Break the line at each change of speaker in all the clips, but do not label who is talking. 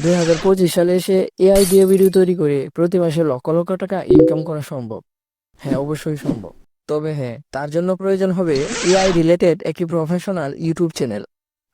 2025 সালে এসে এআই দিয়ে ভিডিও তৈরি করে প্রতি মাসে লক্ষ লক্ষ টাকা ইনকাম করা সম্ভব। হ্যাঁ, অবশ্যই সম্ভব। তবে হ্যাঁ, তার জন্য প্রয়োজন হবে এআই রিলেটেড একটি প্রফেশনাল ইউটিউব চ্যানেল।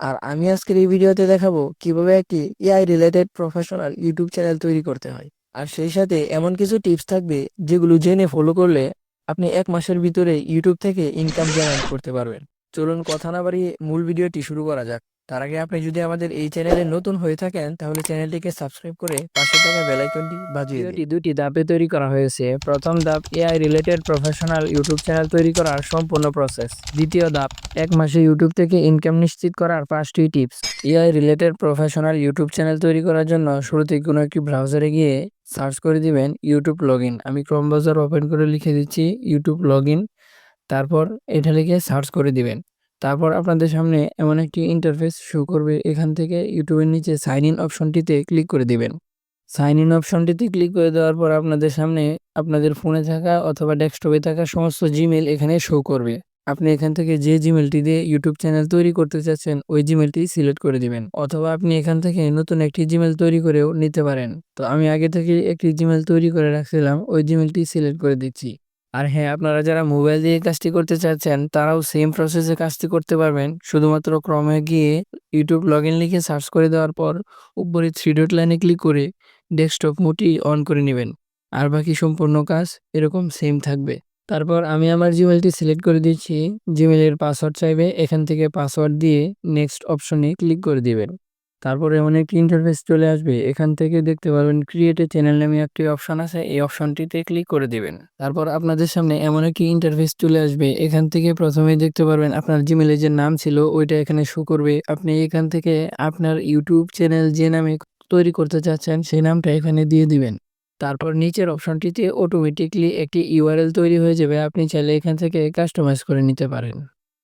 আর আমি আজকের এই ভিডিওতে দেখাবো কিভাবে একটি AI related professional YouTube channel তৈরি করতে হয়। আর সেই সাথে এমন কিছু টিপস থাকবে যেগুলো জেনে ফলো করলে আপনি 1 মাসের ভিতরে ইউটিউব থেকে ইনকাম জেনারেট করতে পারবেন। চলুন কথা না বাড়িয়ে মূল ভিডিওটি শুরু করা যাক। তার আগে আপনি যদি আমাদের এই চ্যানেলে নতুন হয়ে থাকেন তাহলে চ্যানেলটিকে সাবস্ক্রাইব করে পাশে থাকা বেল আইকনটি বাজিয়ে দিন। ভিডিওটি দুটি ধাপে তৈরি করা হয়েছে। প্রথম ধাপ AI related professional YouTube channel তৈরি করার সম্পূর্ণ প্রসেস। দ্বিতীয় ধাপ 1 মাসে ইউটিউব থেকে ইনকাম নিশ্চিত করার 5টি tips. AI related professional YouTube channel তৈরি করার জন্য শুরুতে কোনো একটি ব্রাউজারে গিয়ে সার্চ করে দিবেন ইউটিউব লগইন। আমি ক্রোম ব্রাউজার ওপেন করে লিখে দিচ্ছি ইউটিউব লগইন। তারপর এটা লিখে সার্চ করে দিবেন। তারপর আপনাদের সামনে এমন একটি ইন্টারফেস শো করবে। এখান থেকে ইউটিউবের নিচে সাইন ইন অপশনটিতে ক্লিক করে দিবেন। সাইন ইন অপশনটিতে ক্লিক করে দেওয়ার পর আপনাদের সামনে আপনাদের ফোনে থাকা অথবা ডেস্কটপে থাকা সমস্ত জিমেইল এখানে শো করবে। আপনি এখান থেকে যে জিমেইলটি দিয়ে ইউটিউব চ্যানেল তৈরি করতে চাচ্ছেন ওই জিমেইলটি সিলেক্ট করে দিবেন, অথবা আপনি এখান থেকে নতুন একটি জিমেইল তৈরি করেও নিতে পারেন। তো আমি আগে থেকে একটি জিমেইল তৈরি করে রাখছিলাম, ওই জিমেইলটি সিলেক্ট করে দিচ্ছি। আর হ্যাঁ, আপনারা যারা মোবাইল দিয়ে কাজটি করতে চাচ্ছেন তারাও সেম প্রসেসে কাজটি করতে পারবেন। শুধুমাত্র ক্রমে গিয়ে ইউটিউব লগইন লিখে সার্চ করে দেওয়ার পর উপরে 3 ডট লাইনে ক্লিক করে ডেস্কটপ মোডটি অন করে নেবেন। আর বাকি সম্পূর্ণ কাজ এরকম সেম থাকবে। তারপর আমি আমার জিমেইলটি সিলেক্ট করে দিচ্ছি। জিমেইলের পাসওয়ার্ড চাইবে, এখান থেকে পাসওয়ার্ড দিয়ে নেক্সট অপশনে ক্লিক করে দিবেন। তারপরে এমন একটি ইন্টারফেস চলে আসবে। এখান থেকে দেখতে পারবেন ক্রিয়েট এ চ্যানেল নামে একটি অপশন আছে, এই অপশনটিতে ক্লিক করে দিবেন। তারপর আপনাদের সামনে এমন একটি ইন্টারফেস চলে আসবে। এখান থেকে প্রথমেই দেখতে পারবেন আপনার জিমেইলে যে নাম ছিল ওইটা এখানে শো করবে। আপনি এখান থেকে আপনার ইউটিউব চ্যানেল যে নামে তৈরি করতে চাচ্ছেন সেই নামটা এখানে দিয়ে দিবেন। তারপর নিচের অপশনটিতে অটোমেটিকলি একটি ইউআরএল তৈরি হয়ে যাবে। আপনি চাইলে এখান থেকে কাস্টমাইজ করে নিতে পারেন।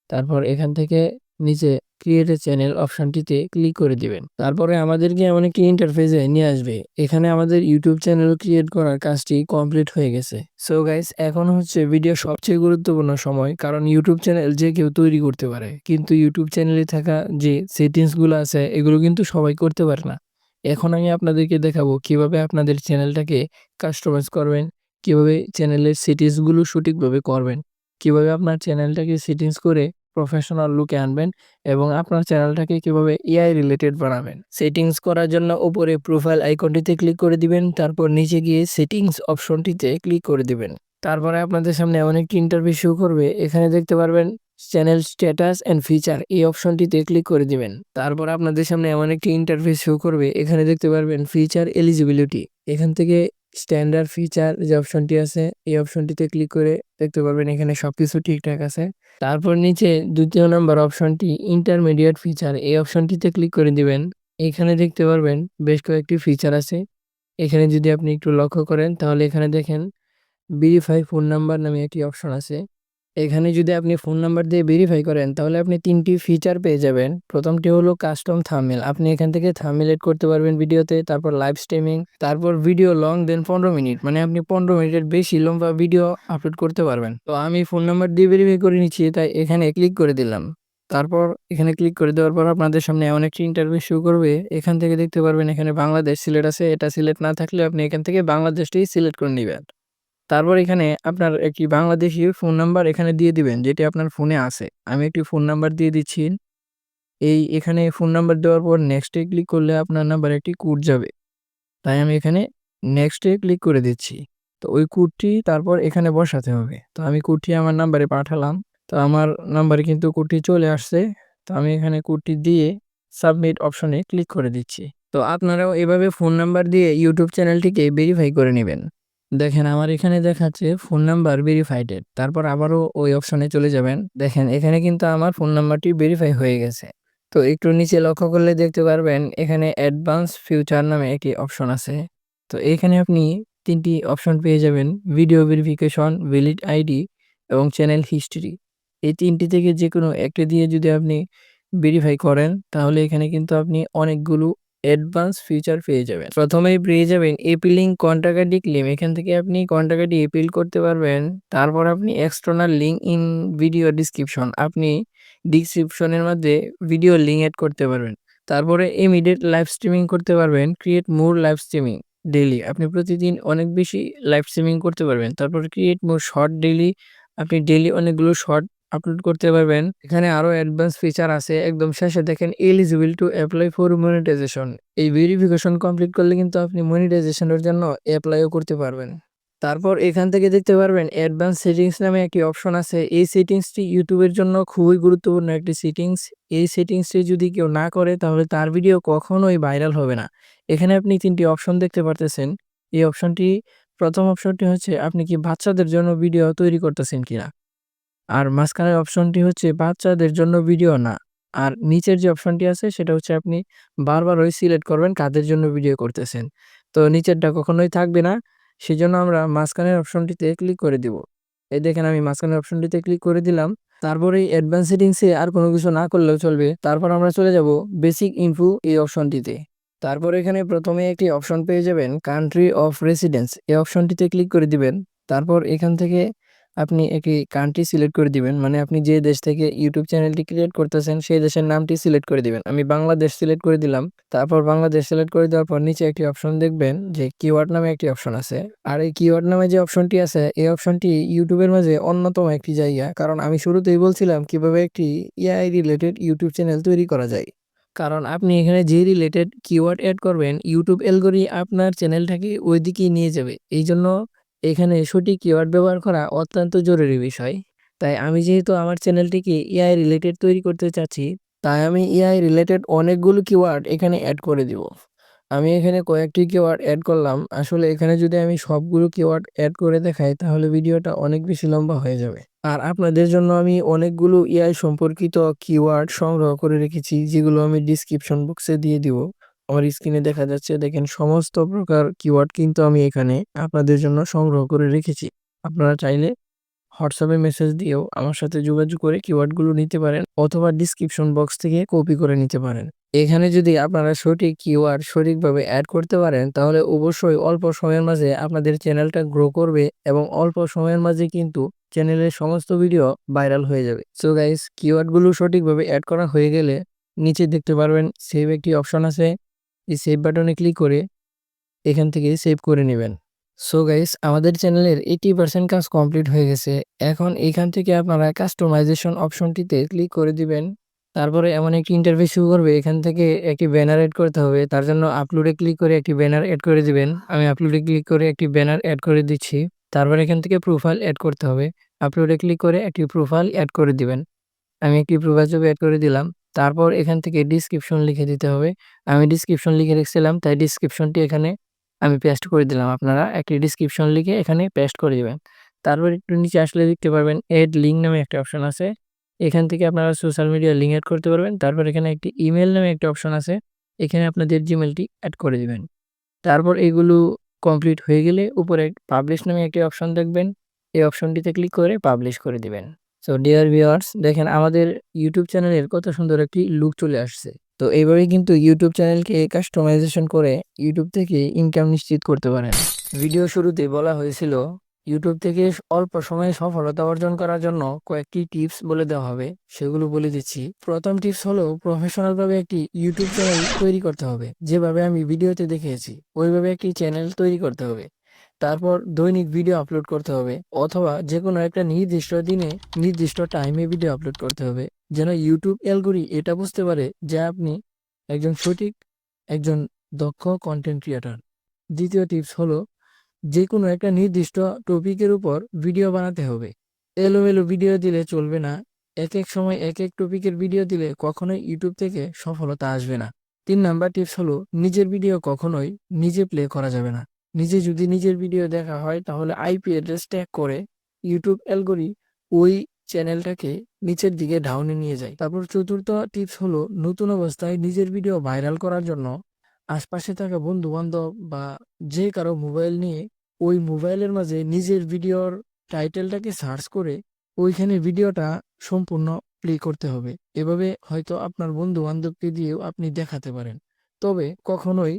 তারপর এখান থেকে নিচে ক্রিয়েট এ চ্যানেল অপশনটিতে ক্লিক করে দিবেন। তারপরে আমাদেরকে এমন একটি ইন্টারফেসে নিয়ে আসবে। এখানে আমাদের ইউটিউব চ্যানেল ক্রিয়েট করার কাজটি কমপ্লিট হয়ে গেছে। সো গাইস, এখন হচ্ছে ভিডিও সবচেয়ে গুরুত্বপূর্ণ সময়, কারণ ইউটিউব চ্যানেল যে কেউ তৈরি করতে পারে, কিন্তু ইউটিউব চ্যানেলে থাকা যে সেটিংসগুলো আছে এগুলো কিন্তু সবাই করতে পারে না। এখন আমি আপনাদেরকে দেখাবো কিভাবে আপনাদের চ্যানেলটাকে কাস্টমাইজ করবেন, কিভাবে চ্যানেলের সেটিংসগুলো সঠিকভাবে করবেন, কিভাবে আপনার চ্যানেলটাকে সেটিংস করে প্রফেশনাল লুকে আনবেন এবং আপনার চ্যানেলটাকে কিভাবে এআই রিলেটেড বানাবেন। সেটিংস করার জন্য উপরে প্রোফাইল আইকনটিতে ক্লিক করে দিবেন। তারপর নিচে গিয়ে সেটিংস অপশনটিতে ক্লিক করে দিবেন। তারপরে আপনাদের সামনে এমন একটি ইন্টারফেস শো করবে। এখানে দেখতে পারবেন চ্যানেল স্ট্যাটাস এন্ড ফিচার, এই অপশনটিতে ক্লিক করে দিবেন। তারপর আপনাদের সামনে এমন একটি ইন্টারফেস শো করবে। এখানে দেখতে পারবেন ফিচার এলিজিবিলিটি। এখান থেকে স্ট্যান্ডার্ড ফিচার যে অপশনটি আছে এই অপশনটিতে ক্লিক করে দেখতে পারবেন এখানে সবকিছু ঠিকঠাক আছে। তারপর নিচে 2য় নম্বর অপশনটি ইন্টারমিডিয়েট ফিচার, এই অপশনটিতে ক্লিক করে দিবেন। এখানে দেখতে পারবেন বেশ কয়েকটি ফিচার আছে। এখানে যদি আপনি একটু লক্ষ্য করেন তাহলে এখানে দেখেন ভেরিফাই ফোন নাম্বার নামে একটি অপশন আছে। এখানে যদি আপনি ফোন নাম্বার দিয়ে ভেরিফাই করেন তাহলে আপনি 3টি ফিচার পেয়ে যাবেন। প্রথমটি হলো কাস্টম থাম্বনেল। আপনি এখান থেকে থাম্বনেল এড করতে পারবেন ভিডিওতে। তারপর লাইভ স্ট্রিমিং, তারপর ভিডিও লং দেন 15 মিনিট, মানে আপনি 15 মিনিটের বেশি লম্বা ভিডিও আপলোড করতে পারবেন। তো আমি ফোন নাম্বার দিয়ে ভেরিফাই করে নিচ্ছি, তাই এখানে ক্লিক করে দিলাম। তারপর এখানে ক্লিক করে দেওয়ার পর আপনাদের সামনে এমন একটি ইন্টারভিউ শো করবে। এখান থেকে দেখতে পারবেন এখানে বাংলাদেশ সিলেক্ট আছে। এটা সিলেক্ট না থাকলে আপনি এখান থেকে বাংলাদেশটাই সিলেক্ট করে নেবেন। তারপর এখানে আপনার একটি বাংলাদেশী ফোন নাম্বার এখানে দিয়ে দিবেন যেটি আপনার ফোনে আছে। আমি একটি ফোন নাম্বার দিয়ে দিচ্ছি। এখানে ফোন নাম্বার দেওয়ার পর নেক্সট এ ক্লিক করলে আপনার নাম্বারে একটি কোড যাবে। তাই আমি এখানে নেক্সট এ ক্লিক করে দিচ্ছি। তো ওই কোডটি তারপর এখানে বসাতে হবে। তো আমি কোডটি আমার নাম্বারে পাঠালাম। তো আমার নাম্বারে কিন্তু কোডটি চলে আসছে। তো আমি এখানে কোডটি দিয়ে সাবমিট অপশনে ক্লিক করে দিচ্ছি। তো আপনারাও এভাবে ফোন নাম্বার দিয়ে ইউটিউব চ্যানেলটিকে ভেরিফাই করে নেবেন। দেখেন আমার এখানে দেখাচ্ছে ফোন নাম্বার ভেরিফাইডেড। তারপর আবারও ওই অপশনে চলে যাবেন। দেখেন এখানে কিন্তু আমার ফোন নাম্বারটি ভেরিফাই হয়ে গেছে। তো একটু নিচে লক্ষ্য করলে দেখতে পারবেন এখানে অ্যাডভান্স ফিউচার নামে একটি অপশন আছে। তো এখানে আপনি 3টি অপশন পেয়ে যাবেন, ভিডিও ভেরিফিকেশন, ভ্যালিড আইডি এবং চ্যানেল হিস্ট্রি। এই 3টি থেকে যেকোনো একটি দিয়ে যদি আপনি ভেরিফাই করেন তাহলে এখানে কিন্তু আপনি অনেকগুলো অ্যাডভান্স ফিচার পেয়ে যাবেন। প্রথমেই পেয়ে যাবেন এপিলিং কন্ট্রাক্ট ক্লেম, এখান থেকে আপনি কন্ট্রাক্ট এপিল করতে পারবেন। তারপর আপনি external link in video description, আপনি ডিসক্রিপশনের মধ্যে ভিডিও লিঙ্ক এড করতে পারবেন। তারপরে ইমিডিয়েট লাইভ স্ট্রিমিং করতে পারবেন, ক্রিয়েট মোর লাইভ স্ট্রিমিং ডেইলি। আপনি প্রতিদিন অনেক বেশি লাইভ স্ট্রিমিং করতে পারবেন। তারপরে ক্রিয়েট মোর শর্ট ডেইলি, আপনি ডেইলি অনেকগুলো শর্ট আপলোড করতে পারবেন। এখানে আরো অ্যাডভান্স ফিচার আছে। একদম শেষে দেখেন eligible to apply for monetization. এই ভেরিফিকেশন কমপ্লিট করলে কিন্তু আপনি মনিটাইজেশনের জন্য অ্যাপ্লাইও করতে পারবেন। তারপর এখান থেকে দেখতে পারবেন অ্যাডভান্স সেটিংস নামে একটি অপশন আছে। এই সেটিংসটি ইউটিউবের জন্য খুবই গুরুত্বপূর্ণ একটি সেটিংস। এই সেটিংসটি যদি কেউ না করে তাহলে তার ভিডিও কখনোই ভাইরাল হবে না। এখানে আপনি ৩টি অপশন দেখতে পারতেছেন। এই অপশনটি, প্রথম অপশনটি হচ্ছে আপনি কি বাচ্চাদের জন্য ভিডিও তৈরি করতেছেন কিনা। আর মাঝখানের অপশনটি হচ্ছে বাচ্চাদের জন্য ভিডিও না। আর নিচের যে অপশনটি আছে সেটা হচ্ছে আপনি বারবার ওই সিলেক্ট করবেন কাদের জন্য ভিডিও করতেছেন। তো নিচেরটা কখনোই থাকবে না। সেজন্য আমরা মাঝখানের অপশনটিতে ক্লিক করে দিব। এই দেখেন আমি মাঝখানের অপশনটিতে ক্লিক করে দিলাম। তারপরে এই অ্যাডভান্স সেটিংসে আর কোনো কিছু না করলেও চলবে। তারপর আমরা চলে যাব বেসিক ইনফো এই অপশনটিতে। তারপর এখানে প্রথমে একটি অপশন পেয়ে যাবেন কান্ট্রি অফ রেসিডেন্স। এই অপশনটিতে ক্লিক করে দিবেন। তারপর এখান থেকে আপনি একটি কান্ট্রি সিলেক্ট করে দিবেন। মানে আপনি যে দেশ থেকে ইউটিউব চ্যানেলটি ক্রিয়েট করতেছেন সেই দেশের নামটি সিলেক্ট করে দিবেন। আমি বাংলাদেশ সিলেক্ট করে দিলাম। তারপর বাংলাদেশ সিলেক্ট করে দেওয়ার পর নিচে একটি অপশন দেখবেন যে কিওয়ার্ড নামে একটি অপশন আছে। আর এই কিওয়ার্ড নামে যে অপশনটি আছে এই অপশনটি ইউটিউবের মাঝে অন্যতম একটি জায়গা। কারণ আমি শুরুতেই বলছিলাম কিভাবে একটি এআই রিলেটেড ইউটিউব চ্যানেল তৈরি করা যায়। কারণ আপনি এখানে যে রিলেটেড কিওয়ার্ড এড করবেন ইউটিউব অ্যালগরিদম আপনার চ্যানেলটাকে ওই দিকেই নিয়ে যাবে। এইজন্য এখানে সঠিক কিওয়ার্ড ব্যবহার করা অত্যন্ত জরুরি বিষয়। তাই আমি যেহেতু আমার চ্যানেলটিকে এআই রিলেটেড তৈরি করতে চাচ্ছি, তাই আমি এআই রিলেটেড অনেকগুলো কিওয়ার্ড এখানে অ্যাড করে দিব। আমি এখানে কয়েকটি কিওয়ার্ড অ্যাড করলাম। আসলে এখানে যদি আমি সবগুলো কিওয়ার্ড অ্যাড করে দেখাই তাহলে ভিডিওটা অনেক বেশি লম্বা হয়ে যাবে। আর আপনাদের জন্য আমি অনেকগুলো এআই সম্পর্কিত কিওয়ার্ড সংগ্রহ করে রেখেছি যেগুলো আমি ডিসক্রিপশন বক্সে দিয়ে দিব। আমার স্ক্রিনে দেখা যাচ্ছে, দেখেন সমস্ত প্রকার কিওয়ার্ড কিন্তু আমি এখানে আপনাদের জন্য সংগ্রহ করে রেখেছি। আপনারা চাইলে হোয়াটসঅ্যাপে মেসেজ দিয়েও আমার সাথে যোগাযোগ করে কিওয়ার্ডগুলো নিতে পারেন অথবা ডিসক্রিপশন বক্স থেকে কপি করে নিতে পারেন। এখানে যদি আপনারা সঠিক কিওয়ার্ড সঠিকভাবে অ্যাড করতে পারেন তাহলে অবশ্যই অল্প সময়ের মাঝে আপনাদের চ্যানেলটা গ্রো করবে এবং অল্প সময়ের মাঝে কিন্তু চ্যানেলের সমস্ত ভিডিও ভাইরাল হয়ে যাবে। সো গাইস, কিওয়ার্ডগুলো সঠিকভাবে অ্যাড করা হয়ে গেলে নিচে দেখতে পারবেন সেভ একটি অপশন আছে। এই সেভ বাটনে ক্লিক করে এখান থেকে সেভ করে নেবেন। সো গাইস, আমাদের চ্যানেলের 80% কাজ কমপ্লিট হয়ে গেছে। এখন এখান থেকে আপনারা কাস্টমাইজেশন অপশনটিতে ক্লিক করে দিবেন। তারপরে এমন একটি ইন্টারফেস শুরু করবে। এখান থেকে একটি ব্যানার এড করতে হবে। তার জন্য আপলোডে ক্লিক করে একটি ব্যানার এড করে দিবেন। আমি আপলোডে ক্লিক করে একটি ব্যানার এড করে দিচ্ছি। তারপর এখান থেকে প্রোফাইল এড করতে হবে। আপলোডে ক্লিক করে একটি প্রোফাইল এড করে দিবেন। আমি একটি প্রোফাইল ছবি এড করে দিলাম। তারপর এখান থেকে ডিসক্রিপশন লিখে দিতে হবে। আমি ডিসক্রিপশন লিখে রেখেছিলাম তাই ডিসক্রিপশনটি এখানে আমি পেস্ট করে দিলাম। আপনারা একটি ডিসক্রিপশন লিখে এখানে পেস্ট করে দিবেন। তারপর একটু নিচে আসলে দেখতে পারবেন এড লিঙ্ক নামে একটা অপশন আছে। এখান থেকে আপনারা সোশ্যাল মিডিয়া লিঙ্ক এড করতে পারবেন। তারপর এখানে একটি ইমেল নামে একটা অপশন আছে। এখানে আপনাদের জিমেইলটি এড করে দিবেন। তারপর এগুলো কমপ্লিট হয়ে গেলে উপরে পাবলিশ নামে একটি অপশন দেখবেন। এই অপশনটিতে ক্লিক করে পাবলিশ করে দিবেন। সো ডিয়ার ভিউয়ার্স, দেখেন আমাদের ইউটিউব চ্যানেলের কত সুন্দর একটি লুক চলে আসছে। তো এইভাবেই কিন্তু ইউটিউব চ্যানেলকে কাস্টমাইজেশন করে ইউটিউব থেকে ইনকাম নিশ্চিত করতে পারেন। ভিডিও শুরুতে বলা হয়েছিল ইউটিউব থেকে অল্প সময়ে সফলতা অর্জন করার জন্য কয়েকটি টিপস বলে দেওয়া হবে, সেগুলো বলে দিচ্ছি। প্রথম টিপস হলো প্রফেশনাল ভাবে একটি ইউটিউব চ্যানেল তৈরি করতে হবে। যেভাবে আমি ভিডিওতে দেখিয়েছি ওইভাবে একটি চ্যানেল তৈরি করতে হবে। তারপর দৈনিক ভিডিও আপলোড করতে হবে অথবা যে কোনো একটা নির্দিষ্ট দিনে নির্দিষ্ট টাইমে ভিডিও আপলোড করতে হবে, যেন ইউটিউব অ্যালগরিদম এটা বুঝতে পারে যে আপনি একজন সঠিক, একজন দক্ষ কন্টেন্ট ক্রিয়েটর। দ্বিতীয় টিপস হলো যে কোনো একটা নির্দিষ্ট টপিকের উপর ভিডিও বানাতে হবে। এলোমেলো ভিডিও দিলে চলবে না। এক এক সময় এক এক টপিকের ভিডিও দিলে কখনোই ইউটিউব থেকে সফলতা আসবে না। 3 নাম্বার টিপস হলো নিজের ভিডিও কখনোই নিজে প্লে করা যাবে না। নিজে যদি নিজের ভিডিও দেখা হয় তাহলে আইপি অ্যাড্রেস ট্যাগ করে ইউটিউব অ্যালগরিদম ওই চ্যানেলটাকে নিচের দিকে ডাউনে নিয়ে যায়। তারপর চতুর্থ টিপস হলো নতুন অবস্থায় নিজের ভিডিও ভাইরাল করার জন্য আশপাশে থাকা বন্ধু বান্ধব বা যে কারো মোবাইল নিয়ে ওই মোবাইলের মাঝে নিজের ভিডিওর টাইটেলটাকে সার্চ করে ওইখানে ভিডিওটা সম্পূর্ণ প্লে করতে হবে। এভাবে হয়তো আপনার বন্ধু বান্ধবকে দিয়েও আপনি দেখাতে পারেন। তবে কখনোই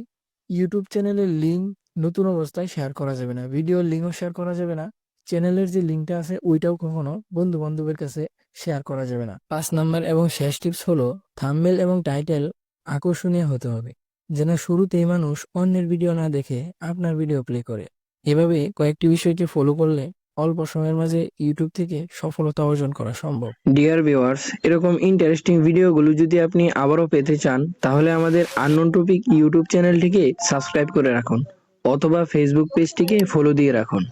ইউটিউব চ্যানেলের লিঙ্ক নতুন অবস্থায় শেয়ার করা যাবে না। ভিডিওর লিঙ্কও শেয়ার করা যাবে না। চ্যানেলের যে লিঙ্কটা আছে ওইটাও কখনো বন্ধু বান্ধবের কাছে শেয়ার করা যাবে না। 5 নাম্বার এবং শেষ টিপস হলো থাম্বনেল এবং টাইটেল আকর্ষণীয় হতে হবে, যেন শুরুতেই মানুষ অন্যের ভিডিও না দেখে আপনার ভিডিও প্লে করে। এভাবে কয়েকটি বিষয়কে ফলো করলে অল্প সময়ের মাঝে ইউটিউব থেকে সফলতা অর্জন করা সম্ভব। ডিয়ার ভিউয়ার্স, এরকম ইন্টারেস্টিং ভিডিওগুলো যদি আপনি আবারও পেতে চান তাহলে আমাদের আননোন টপিক ইউটিউব চ্যানেলটিকে সাবস্ক্রাইব করে রাখুন অথবা ফেসবুক পেজটিকে ফলো দিয়ে রাখুন।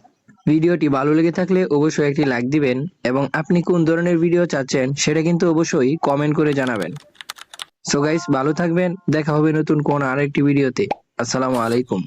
ভিডিওটি ভালো লেগে থাকলে অবশ্যই একটি লাইক দিবেন এবং আপনি কোন ধরনের ভিডিও চাচ্ছেন সেটা কিন্তু অবশ্যই কমেন্ট করে জানাবেন। সো গাইস, ভালো থাকবেন, দেখা হবে নতুন কোন আরেকটি ভিডিওতে। আসসালামু আলাইকুম।